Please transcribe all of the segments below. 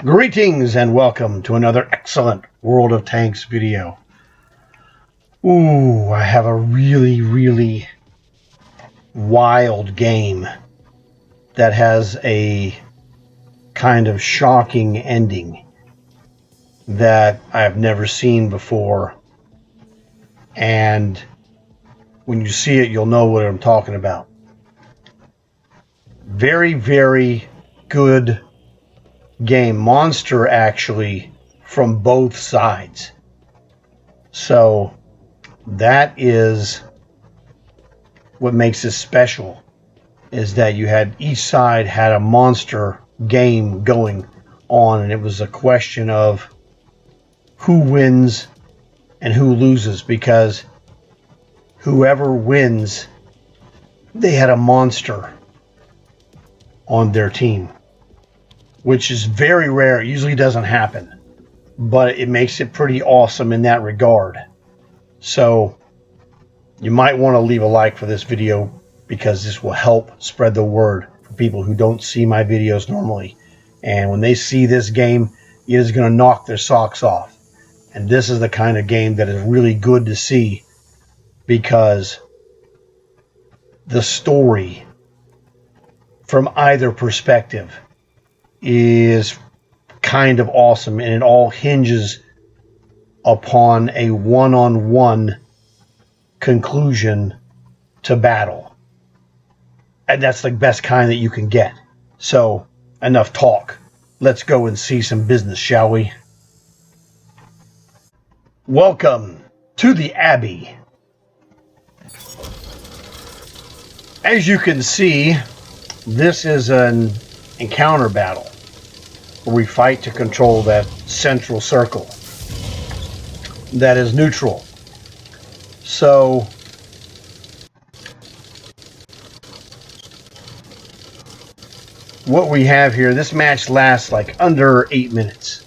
Greetings and welcome to another excellent World of Tanks video. Ooh, I have a really wild game that has a kind of shocking ending that I have never seen before. And when you see it, you'll know what I'm talking about. Very good game. Monster, actually, from both sides. So that is what makes this special, is that you had each side had a monster game going on, and it was a question of who wins and who loses, because whoever wins, they had a monster on their team, which is very rare. It usually doesn't happen, but it makes it pretty awesome in that regard. So you might want to leave a like for this video, because this will help spread the word for people who don't see my videos normally. And when they see this game, it is going to knock their socks off. And this is the kind of game that is really good to see, because the story from either perspective is kind of awesome, and it all hinges upon a one-on-one conclusion to battle. And that's the best kind that you can get. So, enough talk. Let's go and see some business, shall we? Welcome to the Abbey. As you can see, this is an encounter battle where we fight to control that central circle that is neutral. So what we have here, this match lasts like under 8 minutes,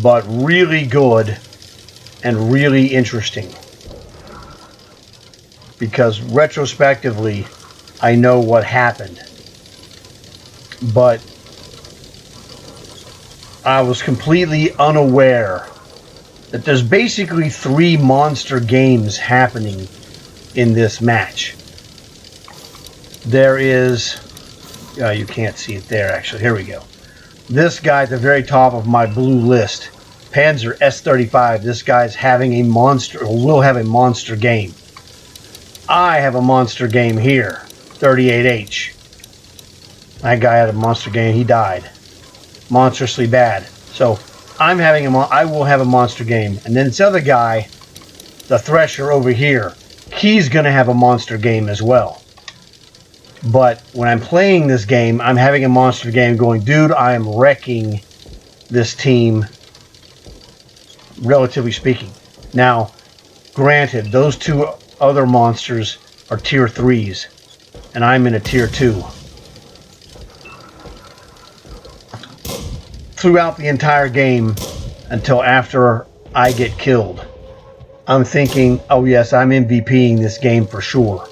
but really good and really interesting, because retrospectively I know what happened, but I was completely unaware that there's basically 3 monster games happening in this match. There is, you can't see it there actually, here we go. This guy at the very top of my blue list, Panzer S-35, this guy's having a monster, or will have a monster game. I have a monster game here, 38H. That guy had a monster game, he died. Monstrously bad. So I'm having I will have a monster game. And then this other guy, the Thresher over here, he's gonna have a monster game as well. But when I'm playing this game, I'm having a monster game going, dude, I am wrecking this team, relatively speaking. Now, granted, those 2 other monsters are tier 3s, and I'm in a tier 2. Throughout the entire game, until after I get killed, I'm thinking, oh yes, I'm MVPing this game for sure,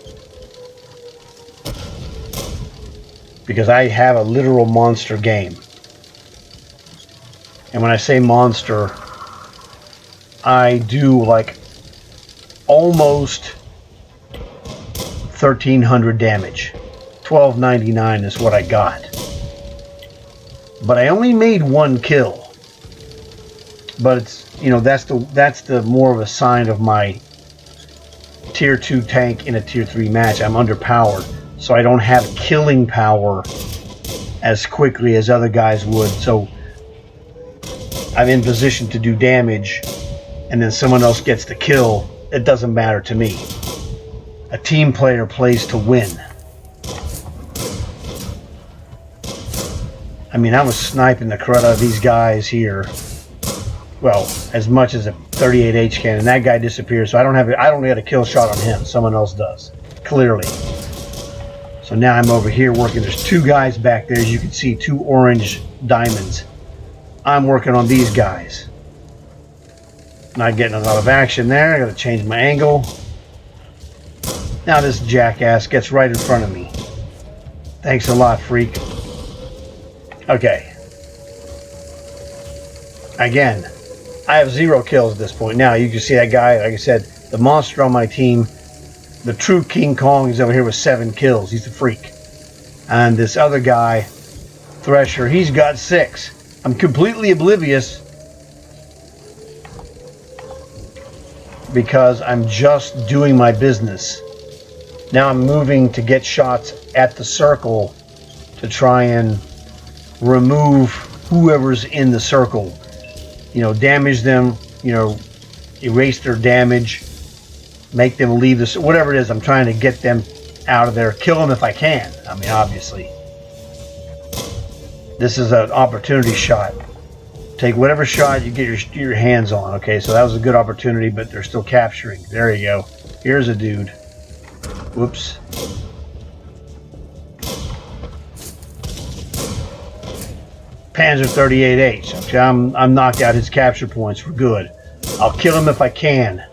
because I have a literal monster game. And when I say monster, I do like almost 1,300 damage. 1299 is what I got. But I only made 1 kill. But it's, you know, that's the more of a sign of my tier 2 tank in a tier 3 match. I'm underpowered, so I don't have killing power as quickly as other guys would. So I'm in position to do damage, and then someone else gets the kill. It doesn't matter to me. A team player plays to win. I mean, I was sniping the crud out of these guys here. Well, as much as a 38H can, and that guy disappears, so I don't get a kill shot on him. Someone else does, clearly. So now I'm over here working. There's 2 guys back there, as you can see, 2 orange diamonds. I'm working on these guys. Not getting a lot of action there. I gotta change my angle. Now this jackass gets right in front of me. Thanks a lot, freak. Okay. again, I have 0 kills at this point. Now, you can see that guy, like I said, the monster on my team, the true King Kong, is over here with 7 kills. He's a freak. And this other guy, Thresher, he's got 6. I'm completely oblivious because I'm just doing my business. Now I'm moving to get shots at the circle to try and remove whoever's in the circle. You know, damage them, you know, erase their damage, make them leave this, whatever it is. I'm trying to get them out of there, kill them if I can. I mean, obviously. This is an opportunity shot. Take whatever shot you get your hands on. Okay, so that was a good opportunity, but they're still capturing. There you go. Here's a dude. Whoops. Panzer 38H. Okay, I'm knocked out his capture points for good. I'll kill him if I can.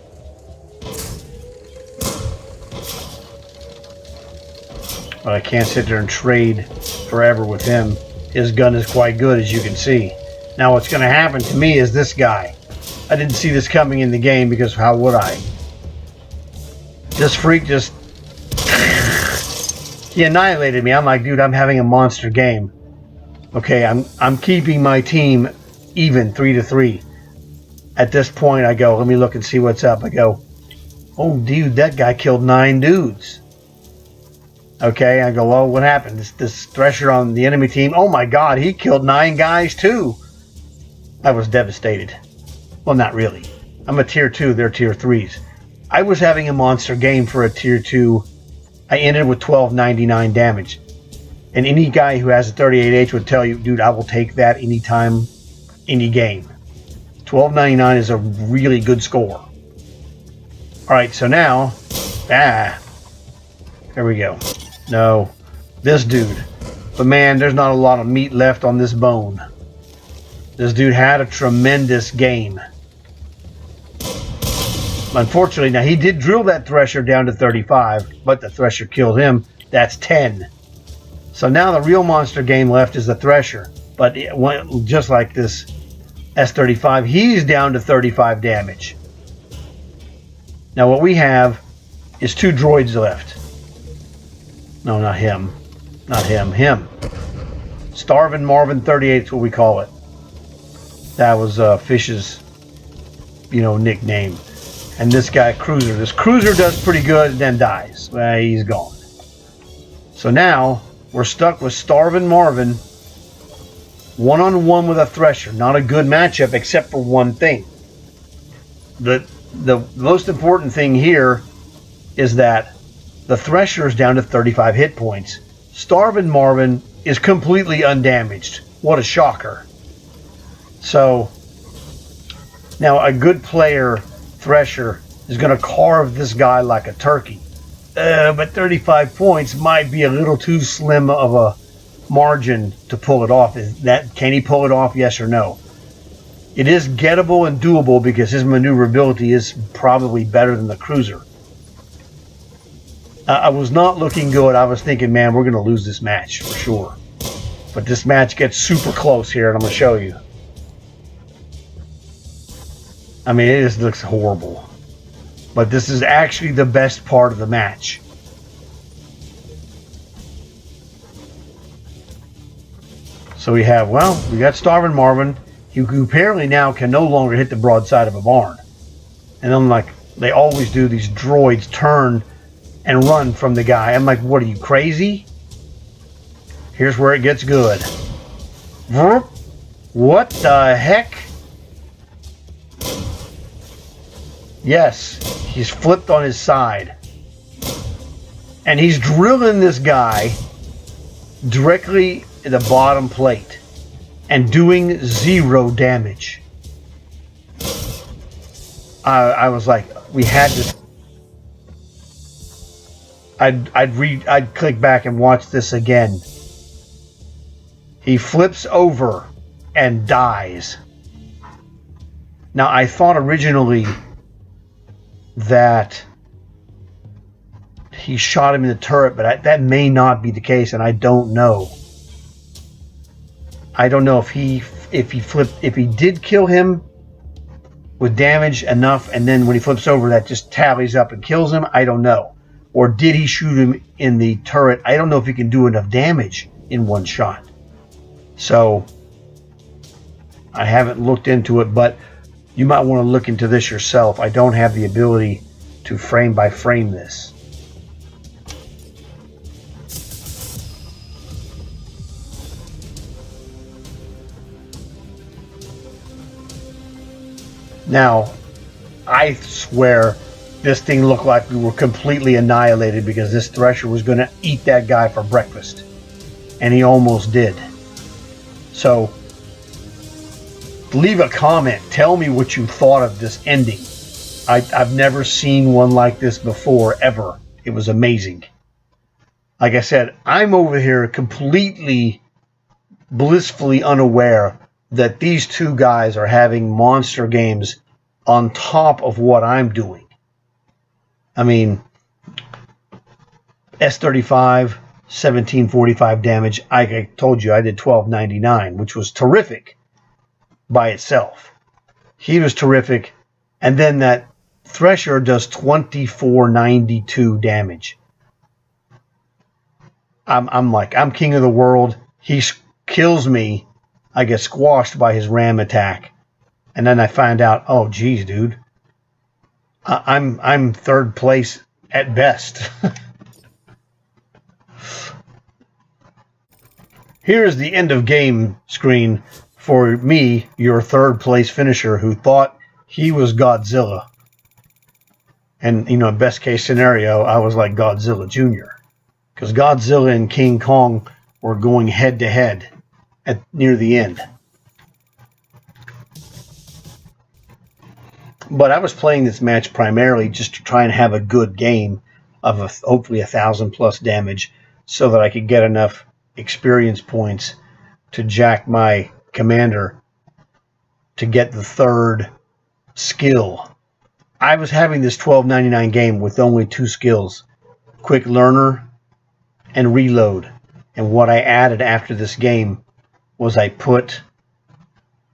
But I can't sit there and trade forever with him. His gun is quite good, as you can see. Now what's going to happen to me is this guy. I didn't see this coming in the game because how would I? This freak just... he annihilated me. I'm like, dude, I'm having a monster game. Okay, I'm keeping my team even 3-3. At this point, I go, let me look and see what's up. I go, oh, dude, that guy killed 9 dudes. Okay, I go, oh, what happened? This Thresher on the enemy team, oh my God, he killed 9 guys too. I was devastated. Well, not really. I'm a tier 2, they're tier 3s. I was having a monster game for a tier 2. I ended with 1299 damage. And any guy who has a 38H would tell you, dude, I will take that anytime, any game. 1299 is a really good score. All right, so now, there we go. No, this dude. But man, there's not a lot of meat left on this bone. This dude had a tremendous game. Unfortunately, now he did drill that Thresher down to 35, but the Thresher killed him. That's 10. So now the real monster game left is the Thresher. But it went just like this S-35, he's down to 35 damage. Now what we have is 2 droids left. No, not him. Not him. Him. Starvin' Marvin 38 is what we call it. That was Fish's, nickname. And this guy, Cruiser. This Cruiser does pretty good and then dies. Well, he's gone. So now we're stuck with Starvin' Marvin one-on-one with a Thresher. Not a good matchup except for one thing. The most important thing here is that the Thresher is down to 35 hit points. Starvin' Marvin is completely undamaged. What a shocker. So now a good player, Thresher, is going to carve this guy like a turkey. But 35 points might be a little too slim of a margin to pull it off. Can he pull it off? Yes or no? It is gettable and doable because his maneuverability is probably better than the Cruiser. I was not looking good. I was thinking, man, we're going to lose this match for sure. But this match gets super close here, and I'm going to show you. I mean, it just looks horrible. But this is actually the best part of the match. So we got Starvin' Marvin, who apparently now can no longer hit the broadside of a barn. And I'm like, they always do, these droids turn and run from the guy. I'm like, what are you, crazy? Here's where it gets good. What the heck? Yes, he's flipped on his side. And he's drilling this guy directly in the bottom plate and doing 0 damage. I was like, we had to. I'd click back and watch this again. He flips over and dies. Now I thought originally that he shot him in the turret, but that may not be the case, and I don't know. I don't know if he if he did kill him with damage enough, and then when he flips over, that just tallies up and kills him. I don't know. Or did he shoot him in the turret? I don't know if he can do enough damage in one shot. So I haven't looked into it, but you might want to look into this yourself. I don't have the ability to frame by frame this. Now, I swear this thing looked like we were completely annihilated because this Thresher was going to eat that guy for breakfast. And he almost did. So, leave a comment. Tell me what you thought of this ending. I've never seen one like this before, ever. It was amazing. Like I said, I'm over here completely blissfully unaware that these two guys are having monster games on top of what I'm doing. I mean, S35, 1745 damage. I told you I did 1299, which was terrific by itself. He was terrific. And then that Thresher does 2492 damage. I'm king of the world. He kills me. I get squashed by his ram attack. And then I find out, oh, geez, dude. I'm third place at best. Here's the end of game screen for me, your third place finisher, who thought he was Godzilla. And, best case scenario, I was like Godzilla Jr. Because Godzilla and King Kong were going head to head near the end. But I was playing this match primarily just to try and have a good game of hopefully 1,000+ damage so that I could get enough experience points to jack my commander to get the third skill. I was having this 1299 game with only 2 skills, Quick Learner and Reload. And what I added after this game was I put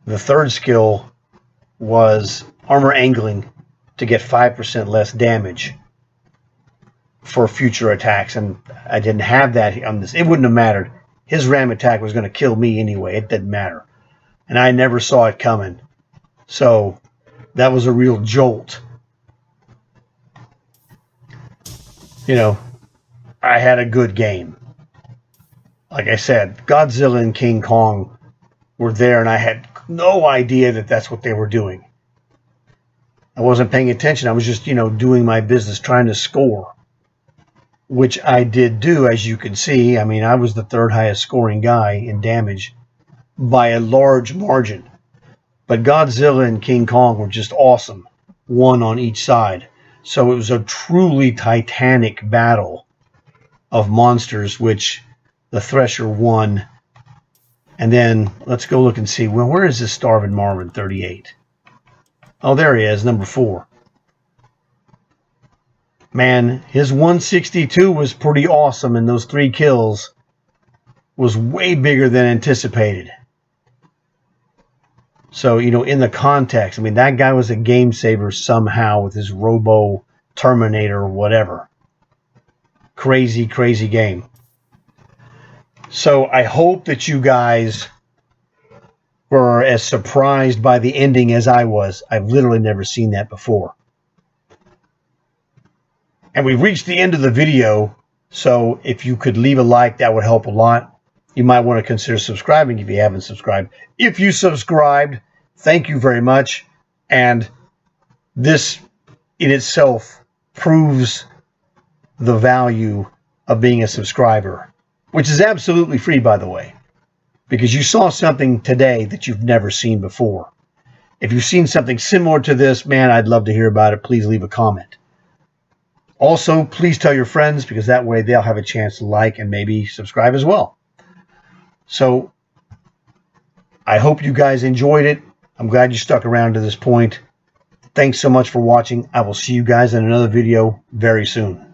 the third skill was Armor Angling to get 5% less damage for future attacks. And I didn't have that on this. It wouldn't have mattered. His ram attack was going to kill me anyway. It didn't matter. And I never saw it coming. So that was a real jolt. I had a good game. Like I said, Godzilla and King Kong were there, and I had no idea that that's what they were doing. I wasn't paying attention. I was just, doing my business, trying to score, which I did do, as you can see. I mean, I was the third highest scoring guy in damage by a large margin. But Godzilla and King Kong were just awesome, one on each side. So it was a truly titanic battle of monsters, which the Thresher won. And then let's go look and see. Well, where is this Starving Marvin 38? Oh, there he is, number 4. Man, his 162 was pretty awesome, and those 3 kills was way bigger than anticipated. So, in the context, I mean, that guy was a game saver somehow with his Robo Terminator or whatever. Crazy, crazy game. So I hope that you guys were as surprised by the ending as I was. I've literally never seen that before. And we've reached the end of the video, so if you could leave a like, that would help a lot. You might want to consider subscribing if you haven't subscribed. If you subscribed, thank you very much. And this in itself proves the value of being a subscriber, which is absolutely free, by the way, because you saw something today that you've never seen before. If you've seen something similar to this, man, I'd love to hear about it. Please leave a comment. Also, please tell your friends, because that way they'll have a chance to like and maybe subscribe as well. So I hope you guys enjoyed it. I'm glad you stuck around to this point. Thanks so much for watching. I will see you guys in another video very soon.